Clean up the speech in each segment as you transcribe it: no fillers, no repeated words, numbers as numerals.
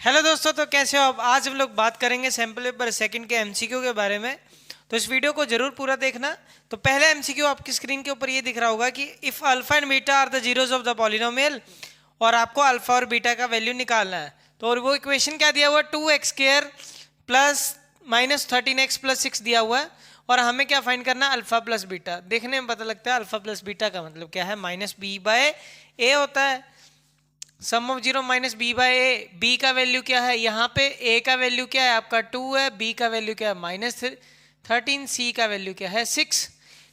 Hello दोस्तों, तो कैसे हो आप। आज हम लोग बात करेंगे सैंपल पेपर सेकंड के एमसीक्यू के बारे में। तो इस वीडियो को जरूर पूरा देखना। तो पहला एमसीक्यू आपकी स्क्रीन के ऊपर ये दिख रहा होगा कि if alpha and beta are the zeros of the polynomial, और आपको अल्फा और बीटा का वैल्यू निकालना है। तो और वो इक्वेशन क्या दिया हुआ है, 2x² प्लस -13x+6 दिया हुआ है। और हमें क्या फाइंड करना है, अल्फा प्लस बीटा। देखने में पता लगता है अल्फा प्लस बीटा का मतलब क्या है, -b/a होता है। Sum of 0 minus b by a. B का वैल्यू क्या है यहाँ पे, ए का वैल्यू क्या है आपका 2 है, बी का वैल्यू क्या है -13, सी का वैल्यू क्या है 6।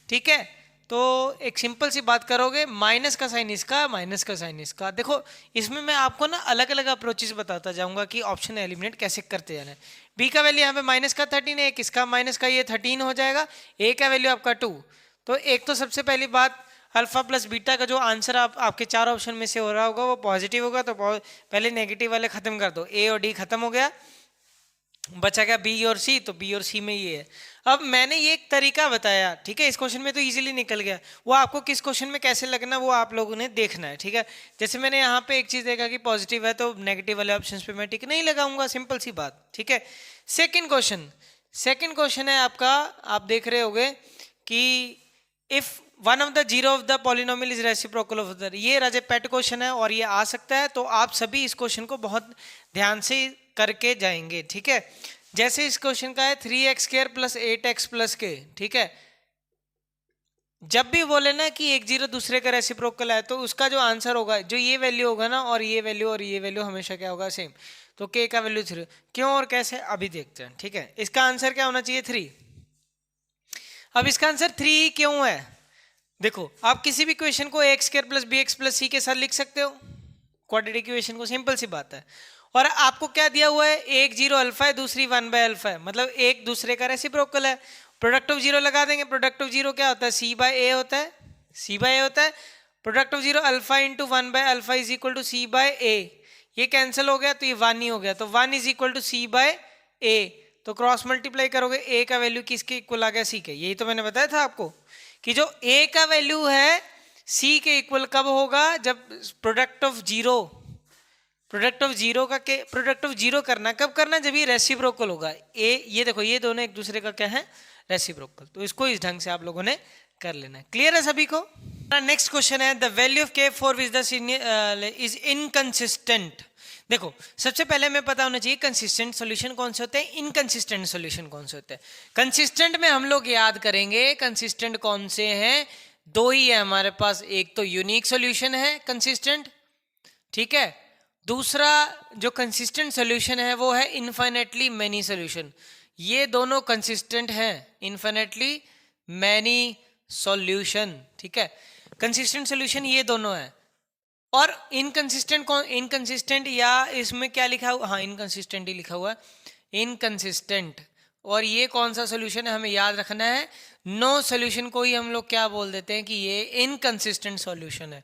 ठीक है, तो एक सिंपल सी बात करोगे, माइनस का साइन इसका, माइनस का साइन इसका। देखो इसमें मैं आपको ना अलग अलग अप्रोचेस बताता जाऊंगा कि ऑप्शन एलिमिनेट कैसे करते जाना है। बी का वैल्यू यहाँ पे माइनस का 13 है, किसका माइनस का ये 13 हो जाएगा। ए का वैल्यू आपका 2। तो एक तो सबसे पहली बात, अल्फा प्लस बीटा का जो आंसर आपके चार ऑप्शन में से हो रहा होगा वो पॉजिटिव होगा। तो पहले नेगेटिव वाले खत्म कर दो, ए और डी खत्म हो गया, बचा क्या बी और सी। तो बी और सी में ये है। अब मैंने ये एक तरीका बताया, ठीक है, इस क्वेश्चन में तो इजीली निकल गया। वो आपको किस क्वेश्चन में कैसे लगना वो आप लोगों ने देखना है। ठीक है, जैसे मैंने यहाँ पे एक चीज देखा कि पॉजिटिव है तो नेगेटिव वाले ऑप्शन पे मैं टिक नहीं लगाऊंगा, सिंपल सी बात। ठीक है, सेकेंड क्वेश्चन है आपका, आप देख रहे होगे कि if one of the zero of the polynomial is reciprocal of the, ये राजे पेट क्वेश्चन है और ये आ सकता है। तो आप सभी इस क्वेश्चन को बहुत ध्यान से करके जाएंगे। ठीक है, जैसे इस क्वेश्चन का है 3x² प्लस 8x प्लस के। ठीक है, जब भी बोले ना कि एक जीरो दूसरे का रेसिप्रोकल है तो उसका जो आंसर होगा, जो ये वैल्यू होगा ना, और ये वैल्यू हमेशा क्या होगा, सेम। तो के का वैल्यू 3, क्यों और कैसे अभी देखते हैं। ठीक है, इसका आंसर क्या होना चाहिए 3। अब इसका आंसर 3 क्यों है, देखो आप किसी भी क्वेश्चन को x² प्लस bx प्लस सी के साथ लिख सकते हो, क्वाड्रेटिक इक्वेशन को, सिंपल सी बात है। और आपको क्या दिया हुआ है, एक जीरो अल्फा है, दूसरी 1/अल्फा है, मतलब एक दूसरे का रेसिप्रोकल है। प्रोडक्ट ऑफ जीरो लगा देंगे, प्रोडक्ट ऑफ जीरो क्या होता है, c/a होता है, c/a होता है। Product of zero alpha into 1/अल्फा इज इक्वल टू c/a, ये कैंसिल हो गया तो ये 1 ही हो गया, तो 1 इज इक्वल टू c/a। तो क्रॉस मल्टीप्लाई करोगे, a का वैल्यू किसके इक्वल आ गया, c के। यही तो मैंने बताया था आपको कि जो a का वैल्यू है c के इक्वल कब होगा, जब प्रोडक्ट ऑफ जीरो करना, कब करना, जब ये रेसिप्रोकल होगा। ये देखो, ये दोनों एक दूसरे का क्या है, रेसिप्रोकल। तो इसको इस ढंग से आप लोगों ने कर लेना है। क्लियर है सभी को। नेक्स्ट क्वेश्चन है, द वैल्यू ऑफ के for which the is inconsistent. देखो सबसे पहले हमें पता होना चाहिए कंसिस्टेंट सॉल्यूशन कौन से होते हैं, इनकंसिस्टेंट सॉल्यूशन कौन से होते हैं। कंसिस्टेंट में हम लोग याद करेंगे कंसिस्टेंट कौन से हैं, दो ही है हमारे पास। एक तो यूनिक सॉल्यूशन है कंसिस्टेंट, ठीक है। दूसरा जो कंसिस्टेंट सॉल्यूशन है वो है इनफाइनेटली मैनी सॉल्यूशन। ये दोनों कंसिस्टेंट हैं, इनफाइनेटली मैनी सॉल्यूशन। ठीक है, कंसिस्टेंट सॉल्यूशन ये दोनों है। और इनकंसिस्टेंट कौन, इनकंसिस्टेंट या इसमें क्या लिखा हुआ, हाँ इनकंसिस्टेंट ही लिखा हुआ है, इनकंसिस्टेंट। और ये कौन सा सॉल्यूशन है हमें याद रखना है, नो सॉल्यूशन को ही हम लोग क्या बोल देते हैं कि ये इनकंसिस्टेंट सॉल्यूशन है।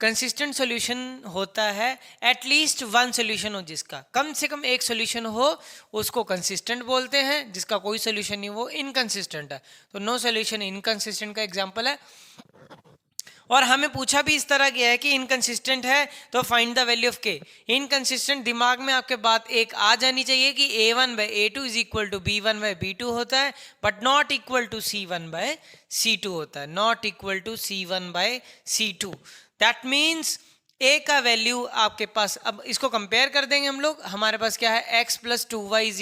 कंसिस्टेंट सॉल्यूशन होता है एटलीस्ट वन सॉल्यूशन हो, जिसका कम से कम एक सॉल्यूशन हो उसको कंसिस्टेंट बोलते हैं, जिसका कोई सॉल्यूशन नहीं वो इनकंसिस्टेंट है। तो नो सॉल्यूशन इनकंसिस्टेंट का एग्जांपल है। और हमें पूछा भी इस तरह गया है कि इनकंसिस्टेंट है तो फाइंड द वैल्यू ऑफ के। इनकंसिस्टेंट दिमाग में आपके बात एक आ जानी चाहिए कि a1/a2 is equal to b1/b2 होता है, but not equal to c1/c2 होता है, not equal to c1/c2। That means a का वैल्यू आपके पास, अब इसको कंपेयर कर देंगे हम लोग, हमारे पास क्या है x plus 2y is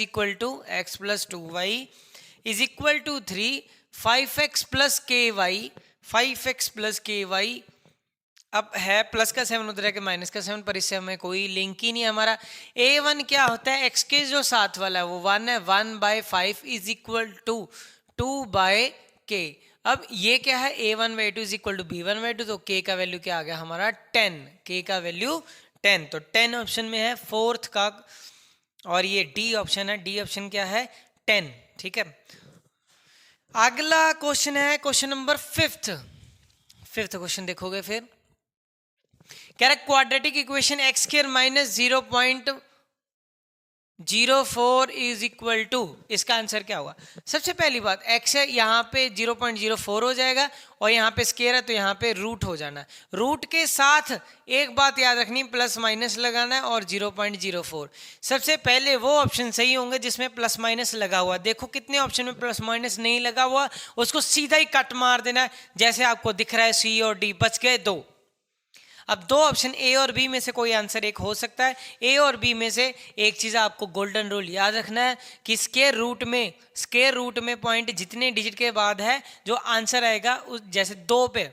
equal to 3, 5x plus ky, 5x plus K Y. अब है प्लस का 7 उधर के माइनस का 7, पर इससे हमें कोई लिंक ही नहीं है। हमारा a1 क्या होता है, x के जो साथ वाला है वो 1 है, 1/5 इज इक्वल टू 2/k। अब ये क्या है, a1/2 is equal to b1/2, तो k का वैल्यू क्या आ गया हमारा 10, k का वैल्यू 10। तो 10 ऑप्शन में है फोर्थ का, और ये डी ऑप्शन है, डी ऑप्शन क्या है 10। ठीक है, अगला क्वेश्चन है क्वेश्चन नंबर फिफ्थ क्वेश्चन देखोगे फिर कह रहा है quadratic equation x² minus 0.04 is equal to, इसका आंसर क्या होगा? सबसे पहली बात x है, यहाँ पे 0.04 हो जाएगा और यहाँ पे स्केयर है तो यहाँ पे रूट हो जाना है। रूट के साथ एक बात याद रखनी, प्लस माइनस लगाना है और 0.04। सबसे पहले वो ऑप्शन सही होंगे जिसमें प्लस माइनस लगा हुआ। देखो कितने ऑप्शन में प्लस माइनस नहीं लगा हुआ, उसको सीधा ही कट मार देना है। जैसे आपको दिख रहा है सी और डी, बच गए दो। अब दो ऑप्शन ए और बी में से कोई आंसर एक हो सकता है। ए और बी में से एक चीज़ आपको गोल्डन रूल याद रखना है कि स्क्वायर रूट में पॉइंट जितने डिजिट के बाद है जो आंसर आएगा, उस जैसे 2 पे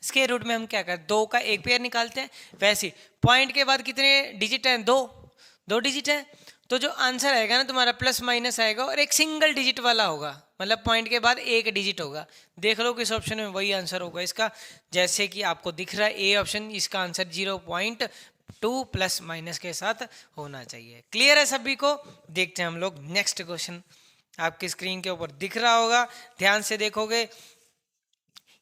स्क्वायर रूट में हम क्या करते हैं, 2 का एक पेयर निकालते हैं, वैसे पॉइंट के बाद कितने डिजिट हैं, 2 डिजिट है, तो जो आंसर आएगा ना तुम्हारा प्लस माइनस आएगा और एक सिंगल डिजिट वाला होगा, मतलब पॉइंट के बाद एक डिजिट होगा। देख लो किस ऑप्शन में वही आंसर होगा इसका। जैसे कि आपको दिख रहा है ए ऑप्शन, इसका आंसर 0.2 प्लस माइनस के साथ होना चाहिए। क्लियर है सभी को? देखते हैं हम लोग नेक्स्ट क्वेश्चन। आपकी स्क्रीन के ऊपर दिख रहा होगा, ध्यान से देखोगे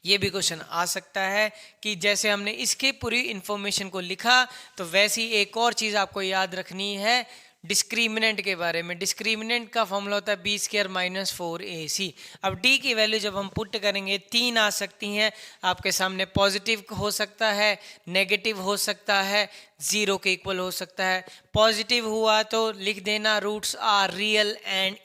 ये भी क्वेश्चन आ सकता है कि जैसे हमने इसके पूरी इंफॉर्मेशन को लिखा तो वैसी एक और चीज़ आपको याद रखनी है डिस्क्रिमिनेंट के बारे में। डिस्क्रिमिनेंट का फॉर्मूला होता है बी स्क्वायर माइनस 4ac। अब डी की वैल्यू जब हम पुट करेंगे 3 आ सकती हैं आपके सामने। पॉजिटिव हो सकता है, नेगेटिव हो सकता है, 0 के इक्वल हो सकता है। पॉजिटिव हुआ तो लिख देना roots are real and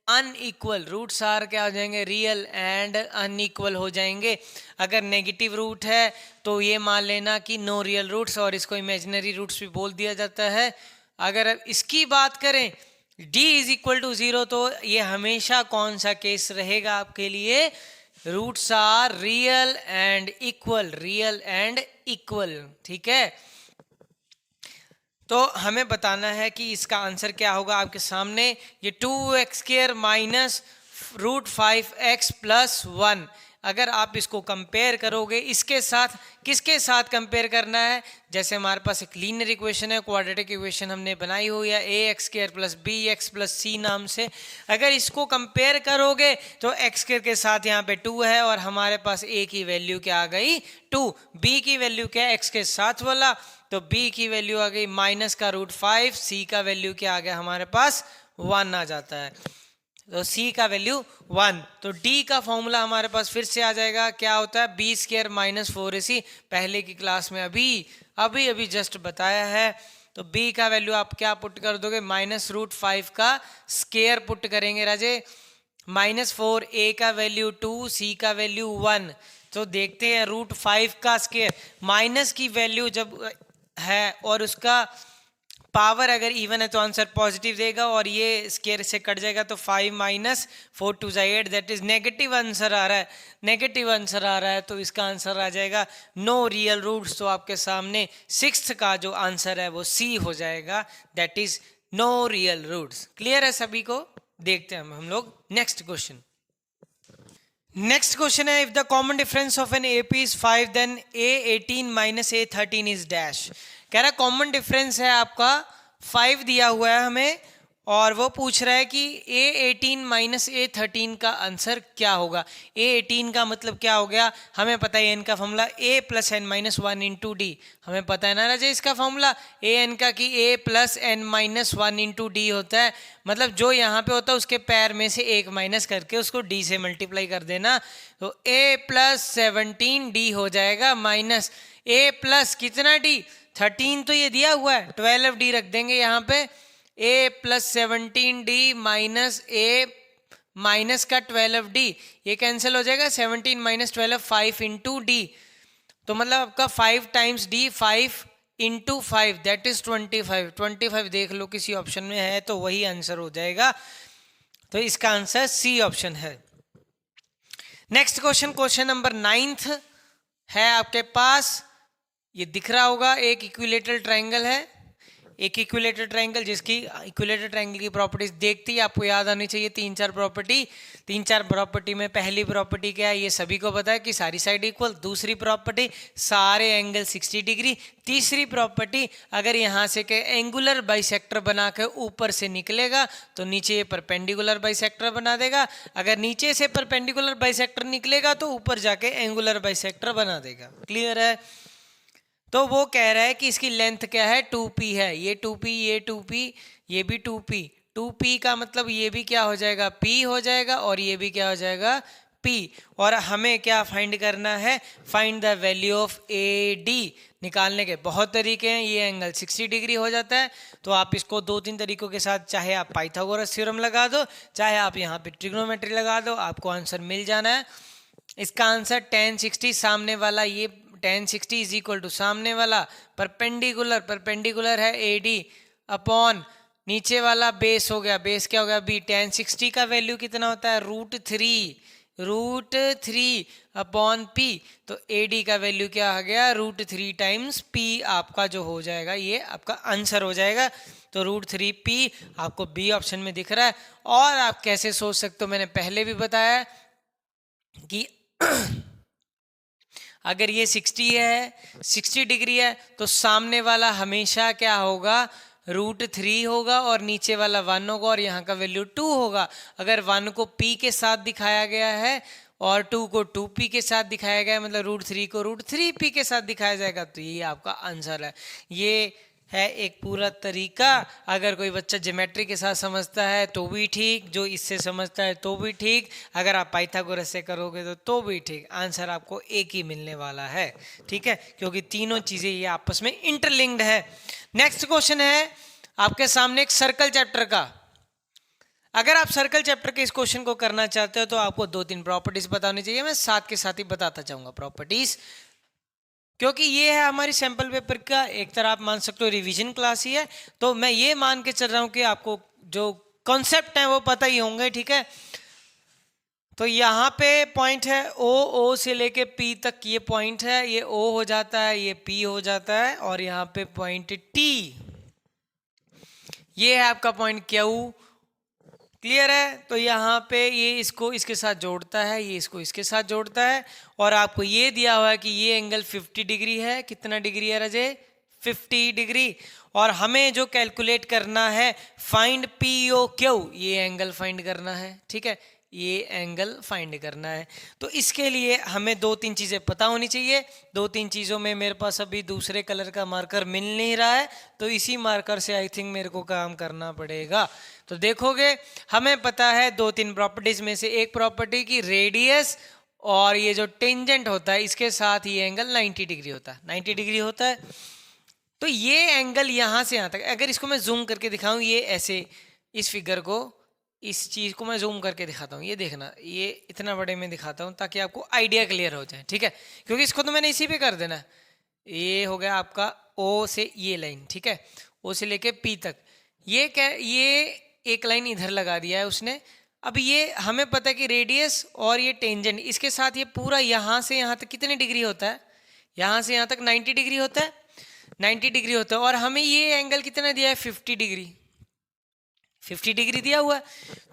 unequal. Roots are क्या हो जाएंगे, रियल एंड अनइक्वल हो जाएंगे। अगर नेगेटिव रूट है तो ये मान लेना कि नो रियल रूट्स, और इसको इमेजिनरी रूट्स भी बोल दिया जाता है। अगर इसकी बात करें d इज इक्वल टू 0 तो ये हमेशा कौन सा केस रहेगा आपके लिए, roots are real and equal. ठीक है, तो हमें बताना है कि इसका आंसर क्या होगा। आपके सामने ये 2x square minus root 5x plus 1, अगर आप इसको कंपेयर करोगे इसके साथ, किसके साथ कंपेयर करना है, जैसे हमारे पास एक लीनियर इक्वेशन है, क्वाड्रेटिक इक्वेशन हमने बनाई हुई है ax square plus bx plus c नाम से। अगर इसको कंपेयर करोगे तो x स्क्वायर के साथ यहाँ पे 2 है और हमारे पास a की वैल्यू क्या आ गई 2, b की वैल्यू क्या है x के साथ वाला, तो b की वैल्यू आ गई माइनस का रूट 5, c का वैल्यू क्या आ गया हमारे पास 1 आ जाता है, तो c का वैल्यू 1। तो d का फॉर्मूला हमारे पास फिर से आ जाएगा, क्या होता है बी स्क्वायर माइनस 4ac। पहले की क्लास में अभी जस्ट बताया है। तो b का वैल्यू आप क्या पुट कर दोगे, माइनस रूट 5 का स्क्वायर पुट करेंगे राजे, माइनस 4, a का वैल्यू 2, c का वैल्यू 1। तो देखते हैं रूट 5 का स्क्वायर, माइनस की वैल्यू जब है और उसका पावर अगर इवन है तो आंसर पॉजिटिव देगा, और ये स्क्वायर से कट जाएगा तो 5 minus 4 2 8, that is negative answer आ रहा है। तो इसका आंसर आ जाएगा नो रियल रूट्स। तो आपके सामने 6th का जो आंसर है वो सी हो जाएगा, that is no real roots. Clear है सभी को? देखते हैं हम लोग नेक्स्ट क्वेश्चन। नेक्स्ट क्वेश्चन है, if the common difference of an AP is 5 then A18 minus A13 is dash. कह रहा है कॉमन डिफरेंस है आपका 5 दिया हुआ है हमें, और वो पूछ रहा है कि A18 माइनस A13 का आंसर क्या होगा। A18 का मतलब क्या हो गया, हमें पता है n का formula a plus n minus 1 into D, हमें पता है ना राजा इसका फॉर्मूला an का कि a plus n minus 1 into D होता है। मतलब जो यहाँ पे होता है उसके पैर में से एक माइनस करके उसको d से मल्टीप्लाई कर देना, तो a प्लस 17d हो जाएगा, माइनस a प्लस कितना d 13, तो ये दिया हुआ है 12d रख देंगे यहाँ पे, a plus 17d minus a minus का 12d, ये कैंसिल हो जाएगा, 17 माइनस 12 5 इंटू डी, तो मतलब आपका 5 times d 5 into 5 that is 25 देख लो किसी ऑप्शन में है तो वही आंसर हो जाएगा। तो इसका आंसर सी ऑप्शन है। Next question, question number 9th है आपके पास, ये दिख रहा होगा, एक इक्विलेटरल ट्रायंगल है, एक इक्विलेटरल ट्रायंगल जिसकी इक्विलेटरल ट्रायंगल की प्रॉपर्टीज देखती है आपको याद आनी चाहिए, 3-4 प्रॉपर्टी में पहली प्रॉपर्टी क्या है ये सभी को पता है कि सारी साइड इक्वल, दूसरी प्रॉपर्टी सारे एंगल 60 डिग्री, तीसरी प्रॉपर्टी अगर यहाँ से के एंगुलर बाइसेक्टर बना के ऊपर से निकलेगा तो नीचे ये परपेंडिकुलर बाइसेक्टर बना देगा, अगर नीचे से परपेंडिकुलर बाइसेक्टर निकलेगा तो ऊपर जाके एंगुलर बाइसेक्टर बना देगा। क्लियर है? तो वो कह रहा है कि इसकी लेंथ क्या है, 2p है, ये 2p, ये 2p, ये भी 2p। 2p का मतलब ये भी क्या हो जाएगा, p हो जाएगा, और ये भी क्या हो जाएगा, p। और हमें क्या फाइंड करना है, find the value of AD। निकालने के बहुत तरीके हैं, ये एंगल 60 डिग्री हो जाता है। तो आप इसको 2-3 तरीकों के साथ, चाहे आप पाइथागोरस थ्योरम लगा दो, चाहे आप यहाँ पे ट्रिग्नोमेट्री लगा दो, आपको आंसर मिल जाना है। इसका आंसर tan 60, सामने वाला ये tan 60 इज इक्वल टू सामने वाला परपेंडिकुलर, परपेंडिकुलर है AD अपॉन नीचे वाला बेस हो गया, बेस क्या हो गया B। tan 60 का वैल्यू कितना होता है, √3 अपॉन P। तो AD का वैल्यू क्या आ गया, √3 टाइम्स P आपका जो हो जाएगा, ये आपका आंसर हो जाएगा। तो √3P आपको B ऑप्शन में दिख रहा है। और आप कैसे सोच सकते हो, मैंने पहले भी बताया कि अगर ये 60 है, 60 डिग्री है, तो सामने वाला हमेशा क्या होगा, √3 होगा, और नीचे वाला 1 होगा, और यहाँ का वैल्यू 2 होगा। अगर 1 को P के साथ दिखाया गया है और 2 को 2P के साथ दिखाया गया है, मतलब √3 को √3P के साथ दिखाया जाएगा, तो ये आपका आंसर है। ये है एक पूरा तरीका। अगर कोई बच्चा ज्योमेट्री के साथ समझता है तो भी ठीक, जो इससे समझता है तो भी ठीक, अगर आप पाइथागोरस से करोगे तो भी ठीक, आंसर आपको एक ही मिलने वाला है। ठीक है, क्योंकि तीनों चीजें ये आपस में इंटरलिंक्ड है। नेक्स्ट क्वेश्चन है आपके सामने एक सर्कल चैप्टर का। अगर आप सर्कल चैप्टर के इस क्वेश्चन को करना चाहते हो तो आपको 2-3 प्रॉपर्टीज बतानी चाहिए। मैं साथ के साथ ही बताता जाऊंगा प्रॉपर्टीज, क्योंकि ये है हमारी सैंपल पेपर का एक तरह आप मान सकते हो रिवीजन क्लास ही है। तो मैं ये मान के चल रहा हूं कि आपको जो कॉन्सेप्ट है वो पता ही होंगे। ठीक है, तो यहाँ पे पॉइंट है O से लेके P तक, ये पॉइंट है, ये O हो जाता है, ये P हो जाता है, और यहाँ पे पॉइंट T, ये है आपका पॉइंट Q। क्लियर है, तो यहाँ पे ये इसको इसके साथ जोड़ता है, ये इसको इसके साथ जोड़ता है, और आपको ये दिया हुआ है कि ये एंगल 50 डिग्री है। कितना डिग्री है रजे, 50 डिग्री। और हमें जो कैलकुलेट करना है, फाइंड POQ, ये एंगल फाइंड करना है। ठीक है, ये एंगल फाइंड करना है। तो इसके लिए हमें 2-3 चीज़ें पता होनी चाहिए। 2-3 चीज़ों में मेरे पास अभी दूसरे कलर का मार्कर मिल नहीं रहा है, तो इसी मार्कर से आई थिंक मेरे को काम करना पड़ेगा। तो देखोगे, हमें पता है 2-3 प्रॉपर्टीज में से एक प्रॉपर्टी की रेडियस और ये जो टेंजेंट होता है इसके साथ ये एंगल 90 डिग्री होता है, 90 डिग्री होता है। तो ये एंगल यहाँ से यहाँ तक, अगर इसको मैं जूम करके दिखाऊं, ये ऐसे, इस फिगर को, इस चीज़ को मैं जूम करके दिखाता हूँ, ये देखना, ये इतना बड़े में दिखाता हूँ ताकि आपको आइडिया क्लियर हो जाए। ठीक है, क्योंकि इसको तो मैंने इसी पे कर देना है। ये हो गया आपका O से ये लाइन, ठीक है, O से लेके P तक, ये क्या, ये एक लाइन इधर लगा दिया है उसने। अब ये हमें पता है कि रेडियस और ये टेंजेंट, इसके साथ ये पूरा यहाँ से यहाँ तक कितने डिग्री होता है, यहाँ से यहाँ तक 90 डिग्री होता है, 90 डिग्री होता है। और हमें ये एंगल कितना दिया है, 50 डिग्री, 50 डिग्री दिया हुआ है।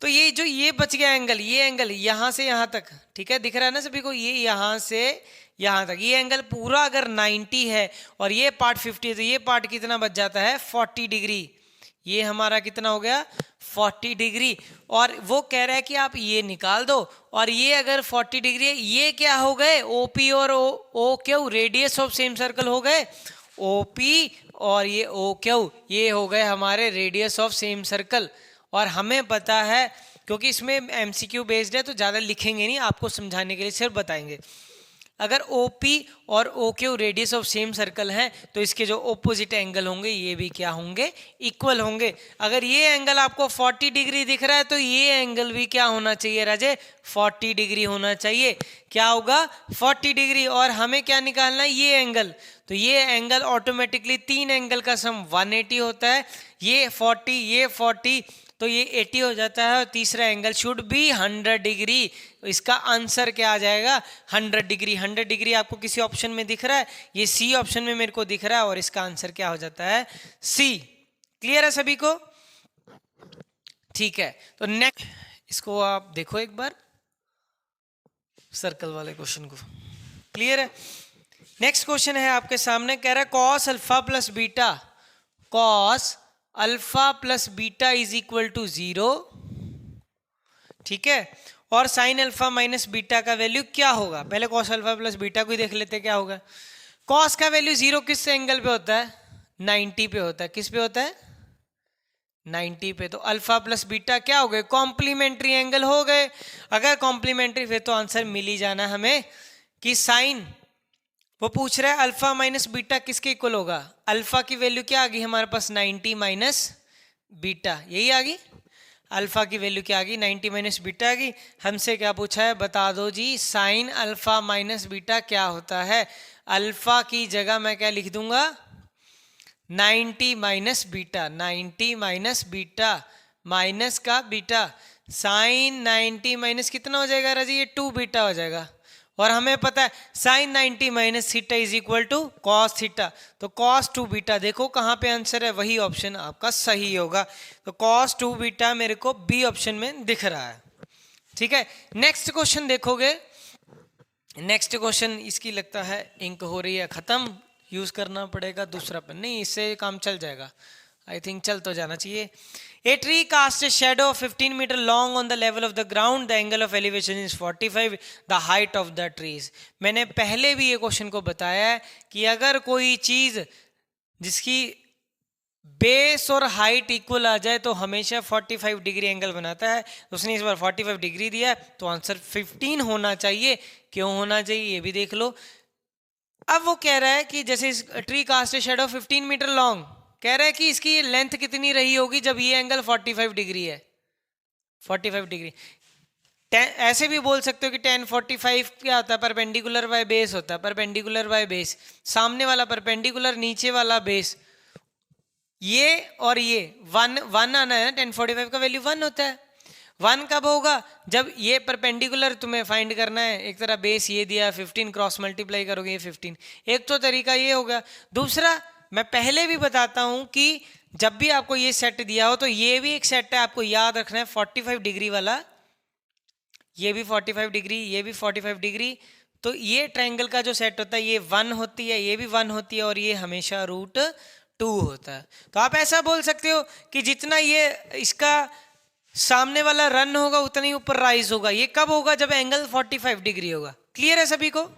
तो ये जो ये बच गया एंगल, ये एंगल यहाँ से यहाँ तक, ठीक है, दिख रहा है ना सभी को, ये यहाँ से यहाँ तक, ये एंगल पूरा अगर 90 है और ये पार्ट 50 है, तो ये पार्ट कितना बच जाता है, 40 डिग्री। ये हमारा कितना हो गया, 40 डिग्री। और वो कह रहा है कि आप ये निकाल दो, और ये अगर 40 डिग्री है, ये क्या हो गए, OP और OQ, radius of same circle हो गए। OP और ये OQ, ये हो गए हमारे रेडियस ऑफ सेम सर्कल। और हमें पता है, क्योंकि इसमें MCQ बेस्ड है तो ज़्यादा लिखेंगे नहीं, आपको समझाने के लिए सिर्फ बताएंगे। अगर OP और OQ radius of same circle हैं तो इसके जो ऑपोजिट एंगल होंगे ये भी क्या होंगे, इक्वल होंगे। अगर ये एंगल आपको 40 डिग्री दिख रहा है तो ये एंगल भी क्या होना चाहिए राजे, 40 डिग्री होना चाहिए। क्या होगा, 40 डिग्री। और हमें क्या निकालना है, ये एंगल। तो ये एंगल ऑटोमेटिकली, तीन एंगल का सम 180 होता है, ये 40, ये 40, तो ये 80 हो जाता है। और तीसरा एंगल शुड बी 100 डिग्री। इसका आंसर क्या आ जाएगा, 100 डिग्री। 100 डिग्री आपको किसी ऑप्शन में दिख रहा है, ये सी ऑप्शन में मेरे को दिख रहा है, और इसका आंसर क्या हो जाता है, सी। क्लियर है सभी को, ठीक है। तो नेक्स्ट इसको आप देखो एक बार, सर्कल वाले क्वेश्चन को, क्लियर है। नेक्स्ट क्वेश्चन है आपके सामने, कह रहा है cos alpha plus beta, cos alpha plus beta is equal to 0, ठीक है, और साइन अल्फा माइनस बीटा का वैल्यू क्या होगा। पहले कॉस अल्फा प्लस बीटा को ही देख लेते क्या होगा। कॉस का वैल्यू 0 किस एंगल पे होता है? 90 पे होता है। किस पे होता है? 90 पे। तो अल्फा प्लस बीटा क्या हो गए? कॉम्प्लीमेंट्री एंगल हो गए। अगर कॉम्प्लीमेंट्री फिर तो आंसर मिल ही जाना हमें कि साइन, वो पूछ रहा है अल्फा माइनस बीटा किसके इक्वल होगा? अल्फा की वैल्यू क्या आ गई हमारे पास? 90 माइनस बीटा, यही आ गई। अल्फा की वैल्यू क्या आ गई? 90 माइनस बीटा आ गई। हमसे क्या पूछा है? बता दो जी साइन अल्फा माइनस बीटा क्या होता है। अल्फा की जगह मैं क्या लिख दूंगा? 90 minus beta, 90 minus beta, minus का बीटा, साइन 90 माइनस कितना हो जाएगा राजी? ये 2 बीटा हो जाएगा। और हमें पता है sine 90 minus theta is equal to cos theta. तो कॉस 2 बीटा, देखो कहाँ पे आंसर है, वही ऑप्शन आपका सही होगा। तो कॉस 2 बीटा मेरे को बी ऑप्शन में दिख रहा है। ठीक है, नेक्स्ट क्वेश्चन देखोगे। नेक्स्ट क्वेश्चन इसकी लगता है इंक हो रही है खत्म, यूज करना पड़ेगा दूसरा पेन। नहीं, इससे काम चल जाएगा, आई थिंक चल तो जाना चाहिए। A tree casts a shadow of 15 meter long on the level of the ground. The angle of elevation is 45. The height of the trees. मैंने पहले भी ये क्वेश्चन को बताया है कि अगर कोई चीज जिसकी बेस और हाइट इक्वल आ जाए तो हमेशा 45 डिग्री एंगल बनाता है। उसने इस बार 45 डिग्री दिया तो आंसर 15 होना चाहिए। क्यों होना चाहिए ये भी देख लो। अब वो कह रहा है कि जैसे इस tree cast a shadow 15 metre long, कह रहा है कि इसकी लेंथ कितनी रही होगी जब ये एंगल 45 डिग्री है? 45 डिग्री। ऐसे भी बोल सकते हो कि tan 45 क्या होता है? परपेंडिकुलर बाय बेस होता है। परपेंडिकुलर बाय बेस, सामने वाला परपेंडिकुलर, नीचे वाला बेस। ये और ये 1 आना है। tan 45 का वैल्यू 1 होता है। 1 कब होगा? जब ये परपेंडिकुलर तुम्हें फाइंड करना है। एक तरह बेस ये दिया 15, क्रॉस मल्टीप्लाई करोगे ये 15। एक तो तरीका ये होगा। दूसरा, मैं पहले भी बताता हूं कि जब भी आपको ये सेट दिया हो तो ये भी एक सेट है, आपको याद रखना है 45 डिग्री वाला। ये भी 45 डिग्री, ये भी 45 डिग्री। तो ये ट्रायंगल का जो सेट होता है ये 1 होती है, ये भी 1 होती है, और ये हमेशा √2 होता है। तो आप ऐसा बोल सकते हो कि जितना ये इसका सामने वाला रन होगा उतना ही ऊपर राइज होगा। ये कब होगा? जब एंगल 45 डिग्री होगा। क्लियर है सभी को?